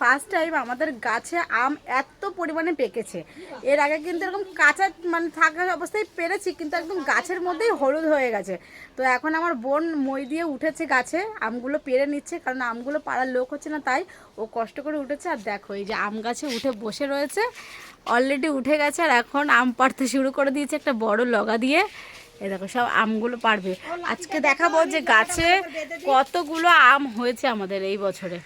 First time আমাদের গাছে আম এত পরিমাণে পেকেছে। এর আগে কিন্তু এরকম কাঁচা মানে থাকা অবস্থায় পেরেছি, কিন্তু একদম গাছের মধ্যেই হলুদ হয়ে গেছে। তো এখন আমার বোন মই দিয়ে উঠেছে গাছে, আমগুলো পেরে নিচ্ছে, কারণ আমগুলো পাড়ার লোক হচ্ছে না, তাই ও কষ্ট করে উঠেছে। আর দেখো এই যে আম গাছে উঠে বসে রয়েছে, অলরেডি উঠে গেছে, আর এখন আম পাড়তে শুরু করে দিয়েছে একটা বড় লগা দিয়ে। এই দেখো সব আমগুলো পারবে। আজকে দেখাবো যে গাছে কতগুলো আম হয়েছে আমাদের এই বছরে।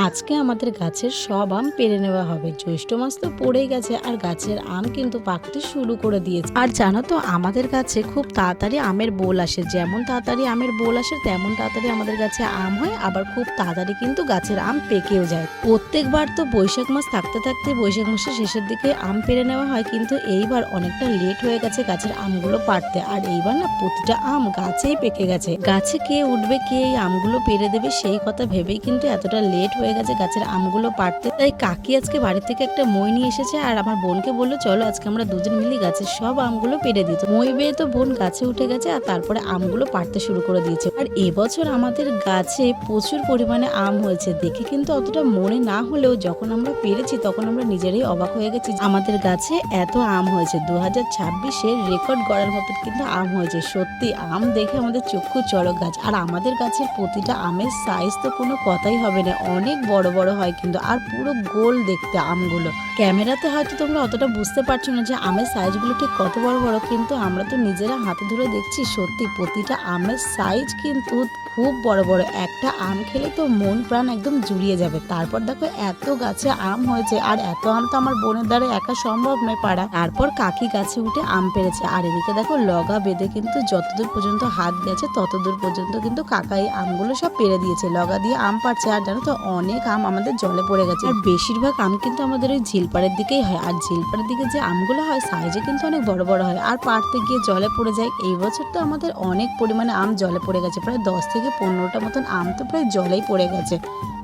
আজকে আমাদের গাছের সব আম পেরে নেওয়া হবে। জ্যৈষ্ঠ মাস তো পড়েই গেছে আর গাছের আম কিন্তু পাকতে শুরু করে দিয়েছে। আর জানো তো আমাদের গাছে খুব তাড়াতাড়ি আমের বোল আসে, যেমন তাড়াতাড়ি আমের বোল আসে তেমন তাড়াতাড়ি আমাদের গাছে আম হয়, আবার খুব তাড়াতাড়ি কিন্তু গাছের আম পেকেও যায়। প্রত্যেকবার তো বৈশাখ মাস থাকতে থাকতে বৈশাখ মাসের শেষের দিকে আম পেরে নেওয়া হয়, কিন্তু এইবার অনেকটা লেট হয়ে গেছে গাছের আমগুলো পাড়তে। আর এইবার না প্রতিটা আম গাছেই পেকে গেছে। গাছে কে উঠবে, কে এই আমগুলো পেরে দেবে সেই কথা ভেবেই কিন্তু এতটা লেট হয়ে গেছে গাছের আমগুলো পাড়তে। তাই কাকি আজকে বাড়ি থেকে একটা মই নিয়ে এসেছে, আর আমার বোনকে বললো চলো আজকে আমরা দুজন মিলে গাছের সব আমগুলো পেরে দিত। মই বেয়ে তো বোন গাছে উঠে গেছে আর তারপরে আমগুলো পাড়তে শুরু করে দিয়েছে। আর এবছর আমাদের গাছে প্রচুর পরিমাণে আম হয়েছে, দেখে কিন্তু অতটা মনে না হলেও যখন আমরা পেরেছি তখন আমরা নিজেরাই অবাক হয়ে গেছি আমাদের গাছে এত আম হয়েছে। 2026-এর রেকর্ড গড়ার মতো কিন্তু আম হয়েছে। সত্যি আম দেখে আমাদের চক্ষু চড়ক গাছ। আর আমাদের গাছের প্রতিটা আমের সাইজ তো কোনো কথাই হবে না, অনেক বড় বড় হয় কিন্তু, আর পুরো গোল দেখতে আমগুলো। ক্যামেরাতে হয়তো তোমরা অতটা বুঝতে পারছো না যে আমের সাইজগুলো ঠিক কত বড় বড়, কিন্তু আমরা তো নিজেরা হাতে ধরে দেখছি সত্যি প্রতিটা আমের সাইজ কিন্তু খুব বড় বড়। একটা আম খেলে তো মন প্রাণ একদম জুড়িয়ে যাবে। তারপর দেখো এত গাছে আম হয়েছে, আর এত আম তো আমার বোনের দ্বারা একা সম্ভব নয় পাড়া। তারপর কাকি গাছে উঠে আম পেরেছে, আর এদিকে দেখো লগা বেঁধে কিন্তু যতদূর পর্যন্ত হাত গেছে ততদূর পর্যন্ত কিন্তু কাকাই আমগুলো সব পেরে দিয়েছে। লগা দিয়ে আম পাড়ছে। আর জানো তো অনেক আম আমাদের জলে পড়ে গেছে, আর বেশিরভাগ আম কিন্তু আমাদের ওই ঝিলপাড়ের দিকেই হয়। আর ঝিলপাড়ের দিকে যে আমগুলো হয় সাইজে কিন্তু অনেক বড় বড় হয়, আর পাড়তে গিয়ে জলে পড়ে যায়। এই বছর তো আমাদের অনেক পরিমাণে আম জলে পড়ে গেছে, প্রায় 10 থেকে 15টা মতন আম তো প্রায় জলেই পড়ে গেছে।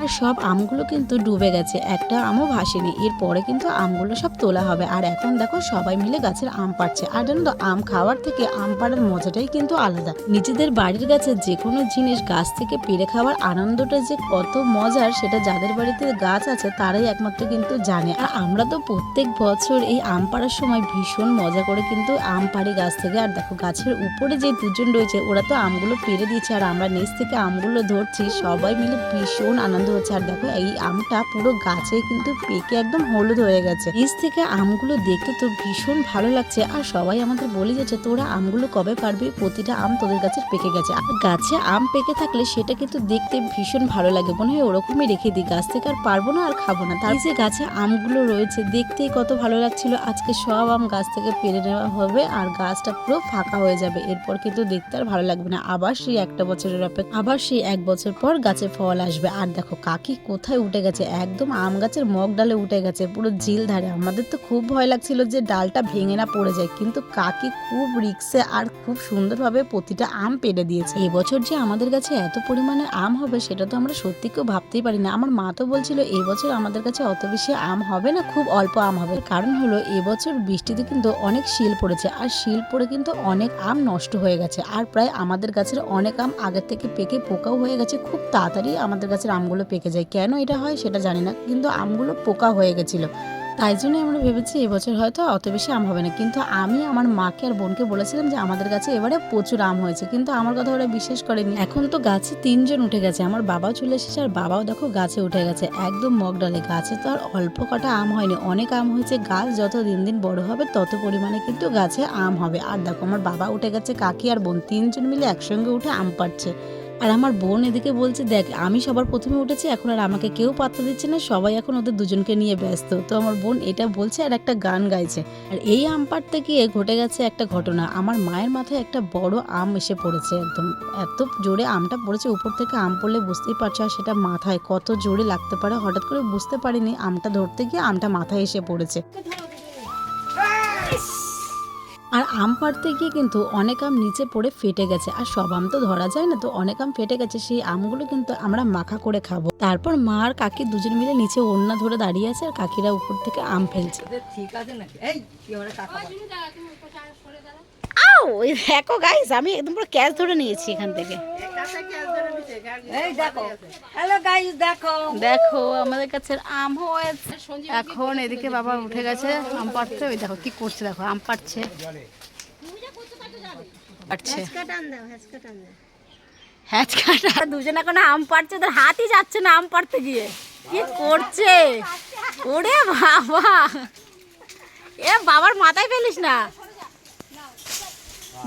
আর সব আমগুলো কিন্তু ডুবে গেছে, একটা আমও ভাসেনি। এরপরে কিন্তু আমগুলো সব তোলা হবে। আর এখন দেখো সবাই মিলে গাছের আম পাড়ছে। আর জানো তো আম খাওয়ার থেকে আম পাড়ার মজাটাই কিন্তু আলাদা। নিজেদের বাড়ির গাছে যে কোনো জিনিস গাছ থেকে পেড়ে খাওয়ার আনন্দটা যে কত মজার, সেটা যাদের বাড়িতে গাছ আছে তারাই একমাত্র কিন্তু জানে। আর আমরা তো প্রত্যেক বছর এই আম পাড়ার সময় ভীষণ মজা করে কিন্তু আম পাড়ি গাছ থেকে। আর দেখো গাছের উপরে যে দুজন রয়েছে ওরা তো আমগুলো পেড়ে দিচ্ছে, আর আমরা নিচ থেকে আমগুলো ধরছি, সবাই মিলে ভীষণ আনন্দ হচ্ছে। আর দেখো এই আমটা পুরো গাছে কিন্তু পেকে একদম হলুদ হয়ে গেছে। নিচ থেকে আমগুলো দেখতে তো ভীষণ ভালো লাগছে। আর সবাই আমাদের বলে যাচ্ছে তোরা আমগুলো কবে পারবি, প্রতিটা আম তোদের গাছের পেকে গেছে। আর গাছে আম পেকে থাকলে সেটা কিন্তু দেখতে ভীষণ ভালো লাগে, মনে হয় ওরকমই রেখে দিই, গাছ থেকে আর পারবো না আর খাবো না। তাই যে গাছে আমগুলো রয়েছে দেখতেই কত ভালো লাগছিল। আজকে সব আম গাছ থেকে পেরে নেওয়া হবে আর গাছটা পুরো ফাঁকা হয়ে যাবে। এরপর কিন্তু দেখতে আর ভালো লাগবে না, আবার সেই একটা বছরের অপেক্ষা, আবার সেই 1 বছর পর গাছে ফল আসবে। আর দেখো কাকি কোথায় উঠে গেছে, একদম আম গাছের মগ ডালে উঠে গেছে, পুরো ঝিল ধারে। আমাদের তো খুব ভয় লাগছিল যে ডালটা ভেঙে না পড়ে যায়, কিন্তু কাকি খুব রিক্সে আর খুব সুন্দরভাবে প্রতিটা আম পেড়ে দিয়েছে। এবছর যে আমাদের কাছে এত পরিমাণে আম হবে সেটা তো আমরা সত্যি কেউ ভাবতেই পারি না। আমার মা তো বলছিল এবছর আমাদের কাছে অত বেশি আম হবে না, খুব অল্প আম হবে। কারণ হলো এবছর বৃষ্টিতে কিন্তু অনেক শিল পড়েছে, আর শিল পড়ে কিন্তু অনেক আম নষ্ট হয়ে গেছে। আর প্রায় আমাদের গাছের অনেক আম আগের থেকে পেকে পোকাও হয়ে গেছে। খুব তাড়াতাড়ি আমাদের গাছের আমগুলো পেকে যায়, কেন এটা হয় সেটা জানি না, কিন্তু আমগুলো পোকা হয়ে গেছিল। তাই জন্যই আমরা ভেবেছি এবছর হয়তো অত বেশি আম হবে না। কিন্তু আমি আমার মাকে আর বোনকে বলেছিলাম যে আমাদের গাছে এবারে প্রচুর আম হয়েছে, কিন্তু আমার কথা ওরা বিশ্বাস করেনি। এখন তো গাছে 3 জন উঠে গেছে, আমার বাবাও চলে এসেছে, আর বাবাও দেখো গাছে উঠে গেছে একদম মগ ডালে। গাছে তো আর অল্প কটা আম হয়নি, অনেক আম হয়েছে। গাছ যত দিন দিন বড় হবে তত পরিমাণে কিন্তু গাছে আম হবে। আর দেখো আমার বাবা উঠে গেছে, কাকি আর বোন 3 জন মিলে একসঙ্গে উঠে আম পাড়ছে। আর আমার বোন এদিকে বলছে দেখ আমি সবার প্রথমে উঠেছি, এখন আর আমাকে কেউ পাত্তা দিচ্ছে না, সবাই এখন ওদের দুজনকে নিয়ে ব্যস্ত। তো আমার বোন এটা বলছে আর একটা গান গাইছে। আর এই আম পাড়তে গিয়ে ঘটে গেছে একটা ঘটনা, আমার মায়ের মাথায় একটা বড় আম এসে পড়েছে। একদম এত জোরে আমটা পড়েছে, উপর থেকে আম পড়লে বুঝতেই পারছো, আর সেটা মাথায় কত জোরে লাগতে পারে। হঠাৎ করে বুঝতে পারিনি, আমটা ধরতে গিয়ে আমটা মাথায় এসে পড়েছে। আর আম পাড়তে গিয়ে কিন্তু অনেক আম নিচে পড়ে ফেটে গেছে, আর সব আম তো ধরা যায় না, তো অনেক আম ফেটে গেছে। সেই আমগুলো কিন্তু আমরা মাখা করে খাবো। তারপর মা আর কাকি দুজন মিলে নিচে ওড়না ধরে দাঁড়িয়ে আছে, আর কাকিরা উপর থেকে আম ফেলছে। ঠিক আছে নাকি এই কি ওরা কাকা আও এই দেখো গাইস, আমি একদম পুরো ক্যাচ ধরে নিয়েছি এখান থেকে। এই দেখো, হ্যালো গাইস, দেখো দেখো আমাদের কাছে আম হয়েছে। এখন এদিকে বাবা উঠে গেছে আম পাড়তে। ওই দেখো কি করছে, দেখো আম পাড়ছে পাড়ছে হ্যাঁ কাটা। দুজন এখন আম পাড়ছে, ওদের হাতই যাচ্ছে না আম পাড়তে গিয়ে। কি করছে ওরে বাবা, এ বাবার মাথায় ফেলিস না।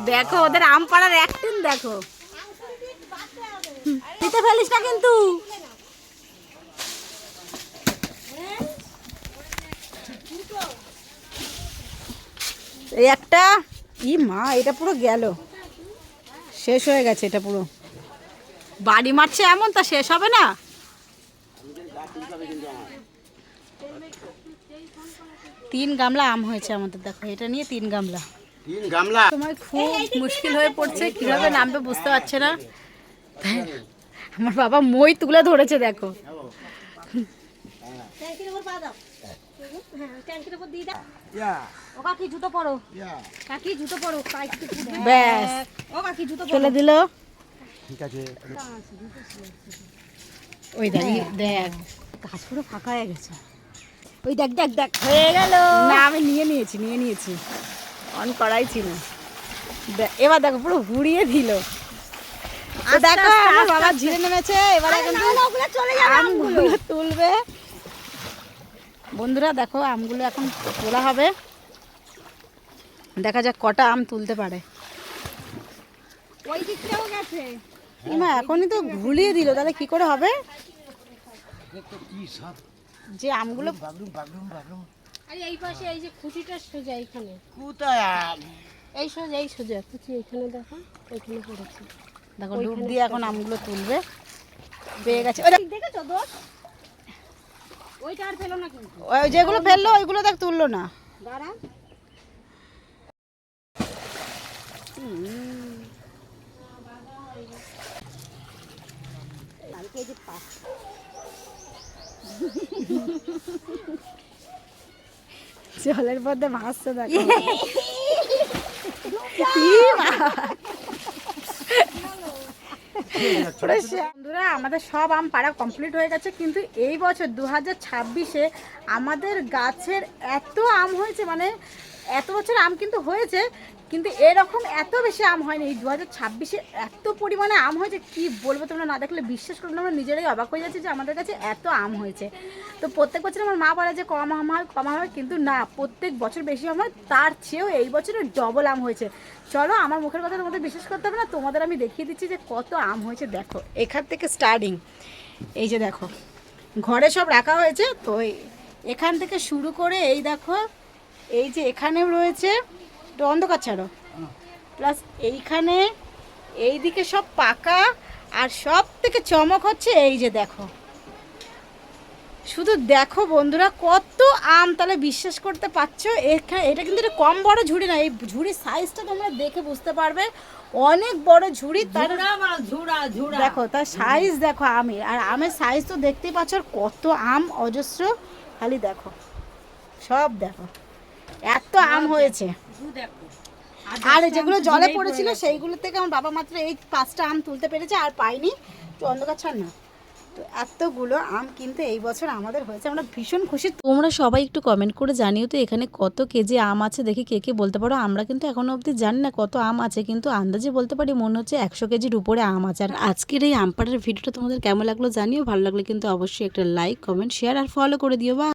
দেখো ওদের আম পাড়ার অ্যাক্টিং দেখো, দিতে ফেলিস না কিন্তু। এই একটা ই মা, এটা পুরো গেল, শেষ হয়ে গেছে এটা পুরো। বাড়ি মারছে এমন, তা শেষ হবে না। তিন গামলা আম হয়েছে আমাদের, দেখো এটা নিয়ে 3 গামলা। তোমার খুব মুশকিল হয়ে পড়ছে, কিভাবে নামবে বুঝতে পারছে না। আমার বাবা মই তুলে ধরেছে দেখো। ব্যাস ফেলে দিল। ওই দেখ গাছ পুরো ফাঁকা হয়ে গেছে। ওই দেখ দেখ দেখ হয়ে গেল। না আমি নিয়ে নিয়েছি অন করাই ছিল। এবার দেখো পুরো ঘুরিয়ে দিল। তো দেখো আমার বাবা ঝিরে নেমেছে, এবার আমগুলো তুলবে। বন্ধুরা দেখো আমগুলো এখন তোলা হবে, দেখা যাক কটা আম তুলতে পারে। ওই দিকটাও গেছে মা, এখনই তো ঘুরিয়ে দিল, তাহলে কি করে হবে? যে আমগুলো আরে এই পাশে এই যে খুঁটিটা সোজা এইখানে, কোথায় আম? এই সোজা খুঁটি এইখানে দেখো, ওইখানে পড়েছে। দেখো ডুব দিয়ে এখন আমগুলো তুলবে। পেয়ে গেছে। দেখেছো দোষ, ওইটা আর পেলো না কিন্তু। ওই যেগুলো ফেললো ওইগুলো দেখ তুললো না। দাঁড়া জলের মধ্যে ভাসছে দেখো। বন্ধুরা আমাদের সব আম পাড়া কমপ্লিট হয়ে গেছে, কিন্তু এই বছর 2026-এ আমাদের গাছের এত আম হয়েছে, মানে এত বছর আম কিন্তু হয়েছে, কিন্তু এরকম এত বেশি আম হয়নি। এই 2026-এ এত পরিমাণে আম হয়েছে কি বলবো, তোমরা না দেখলে বিশ্বাস করবে না। আমরা নিজেরাই অবাক হয়ে যাচ্ছি যে আমাদের কাছে এত আম হয়েছে। তো প্রত্যেক বছর আমার মা বলে যে কম আম হয়, কিন্তু না, প্রত্যেক বছর বেশি আম হয়। তার চেয়েও এই বছরে ডবল আম হয়েছে। চলো আমার মুখের কথা তোমাদের বিশ্বাস করতে হবে না, তোমাদের আমি দেখিয়ে দিচ্ছি যে কত আম হয়েছে। দেখো এখান থেকে স্টার্টিং, এই যে দেখো ঘরে সব রাখা হয়েছে, তো এখান থেকে শুরু করে এই দেখো, এই যে এখানেও রয়েছে, একটু অন্ধকার ছাড়ো, প্লাস এইখানে এইদিকে সব পাকা। আর সব থেকে চমক হচ্ছে এই যে দেখো, শুধু দেখো বন্ধুরা কত আম, তাহলে বিশ্বাস করতে পারছো। এটা কিন্তু একটা কম বড় ঝুড়ি না, এই ঝুড়ির সাইজটা তোমরা দেখে বুঝতে পারবে, অনেক বড় ঝুড়ি। তার দেখো তার সাইজ দেখো আমের, আর আমের সাইজ তো দেখতেই পাচ্ছ, আর কত আম অজস্র। খালি দেখো সব দেখো এত আম হয়েছে। আর যেগুলো জলে পড়েছিল সেইগুলো থেকে আমার বাবা মাত্র এই 5টা আম তুলতে পেরেছে, আর পাইনি। তো অন্ধকার ছাড় না, তো এতগুলো আম কিন্তু এই বছর আমাদের হয়েছে, আমরা ভীষণ খুশি। তোমরা সবাই একটু কমেন্ট করে জানিও তো এখানে কত কেজি আম আছে, দেখি কে কে বলতে পারো। আমরা কিন্তু এখনো অবধি জানি না কত আম আছে, কিন্তু আন্দাজে বলতে পারি মনে হচ্ছে 100 কেজির উপরে আম আছে। আর আজকের এই আম পাড়ার ভিডিওটা তোমাদের কেমন লাগলো জানিও, ভালো লাগলে কিন্তু অবশ্যই একটা লাইক, কমেন্ট, শেয়ার আর ফলো করে দিও। বা